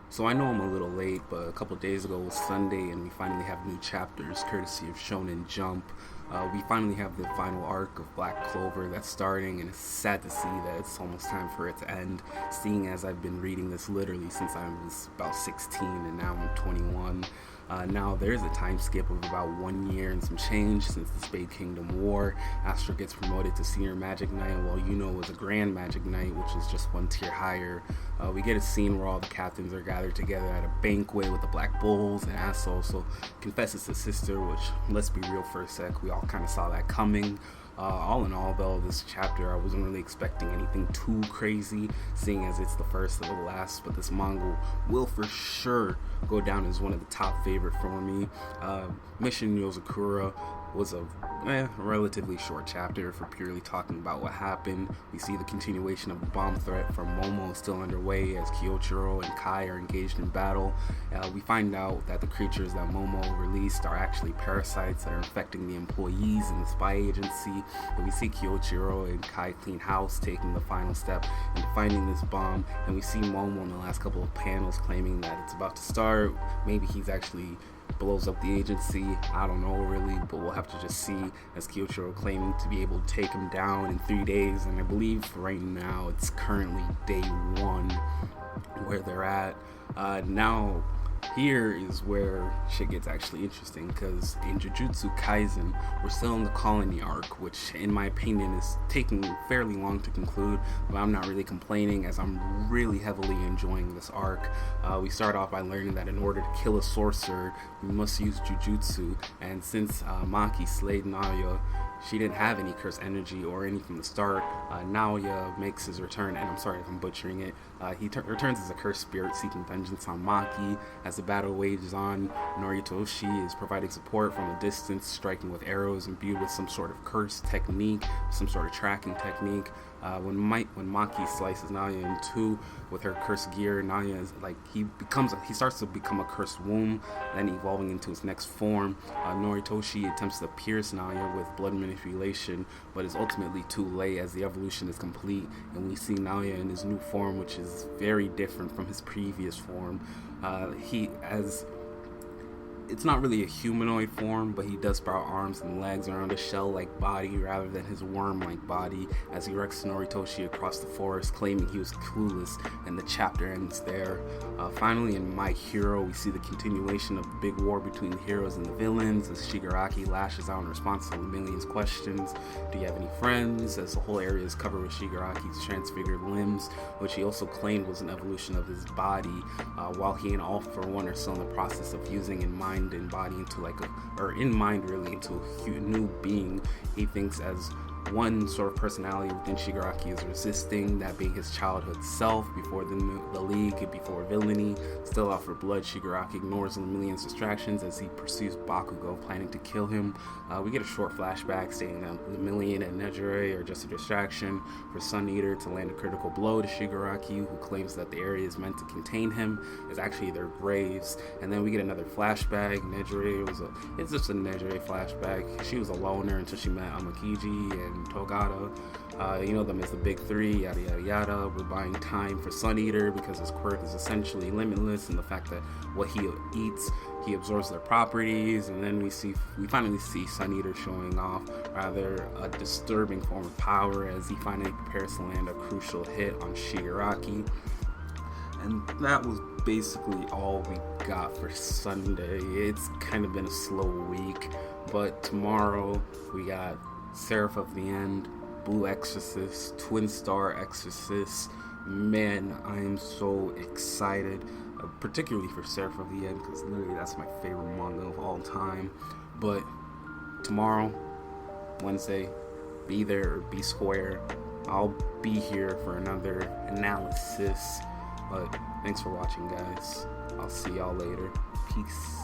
So I know I'm a little late, but a couple days ago was Sunday, and we finally have new chapters, courtesy of Shonen Jump. We finally have the final arc of Black Clover that's starting, and it's sad to see that it's almost time for it to end. Seeing as I've been reading this literally since I was about 16, and now I'm 21. Now there's a time skip of about 1 year and some change since the Spade Kingdom War. Astra gets promoted to Senior Magic Knight, while Yuno was a Grand Magic Knight, which is just one tier higher. We get a scene where all the captains are gathered together at a banquet with the Black Bulls, and Asa also confesses to sister, which, let's be real for a sec, we all kind of saw that coming. All in all, though, this chapter, I wasn't really expecting anything too crazy, seeing as it's the first of the last, but this manga will for sure go down as one of the top favorite for me. Mission Yozakura was a relatively short chapter for purely talking about what happened. We see the continuation of the bomb threat from Momo is still underway as Kyoichiro and Kai are engaged in battle. We find out that the creatures that Momo released are actually parasites that are infecting the employees in the spy agency. And we see Kyoichiro and Kai clean house, taking the final step into finding this bomb. And we see Momo in the last couple of panels claiming that it's about to start. Maybe he's actually blows up the agency. I don't know really, but we'll have to just see, as Kyoichiro claiming to be able to take him down in 3 days, and I believe right now it's currently day 1 where they're at. Now here is where shit gets actually interesting, because in Jujutsu Kaisen we're still in the colony arc, which in my opinion is taking fairly long to conclude, but I'm not really complaining as I'm really heavily enjoying this arc. We start off by learning that in order to kill a sorcerer we must use Jujutsu, and since Maki slayed Naoya, she didn't have any cursed energy or any from the start. Naoya makes his return, and I'm sorry if I'm butchering it. He returns as a cursed spirit seeking vengeance on Maki. As the battle wages on, Noritoshi is providing support from a distance, striking with arrows imbued with some sort of curse technique, some sort of tracking technique. When Maki slices Naoya in two with her cursed gear, Naoya is like he starts to become a cursed womb, then evolving into his next form. Noritoshi attempts to pierce Naoya with blood manipulation, but is ultimately too late as the evolution is complete, and we see Naoya in his new form, which is very different from his previous form. It's not really a humanoid form, but he does sprout arms and legs around a shell-like body rather than his worm-like body, as he wrecks Noritoshi across the forest, claiming he was clueless, and the chapter ends there. Finally, in My Hero, we see the continuation of the big war between the heroes and the villains, as Shigaraki lashes out in response to Lemillion's questions. Do you have any friends? As the whole area is covered with Shigaraki's transfigured limbs, which he also claimed was an evolution of his body, while he and All For One are still in the process of fusing in mind and body into into a new being. He thinks as one sort of personality within Shigaraki is resisting, that being his childhood self before the League, before villainy. Still out for blood, Shigaraki ignores Lemillion's distractions as he pursues Bakugo, planning to kill him. We get a short flashback stating that Lemillion and Nejire are just a distraction for Sun Eater to land a critical blow to Shigaraki, who claims that the area is meant to contain him is actually their graves. And then we get another flashback. It's just a Nejire flashback. She was a loner until she met Amakiji and Togata. You know them as the big three, yada yada yada. We're buying time for Sun Eater because his quirk is essentially limitless, and the fact that what he eats, he absorbs their properties. And then we finally see Sun Eater showing off rather a disturbing form of power as he finally prepares to land a crucial hit on Shigaraki. And that was basically all we got for Sunday. It's kind of been a slow week, but tomorrow we got Seraph of the End, Blue Exorcist, Twin Star Exorcist. Man, I am so excited, particularly for Seraph of the End, because literally that's my favorite manga of all time. But tomorrow, Wednesday, be there or be square. I'll be here for another analysis. But thanks for watching, guys. I'll see y'all later. Peace.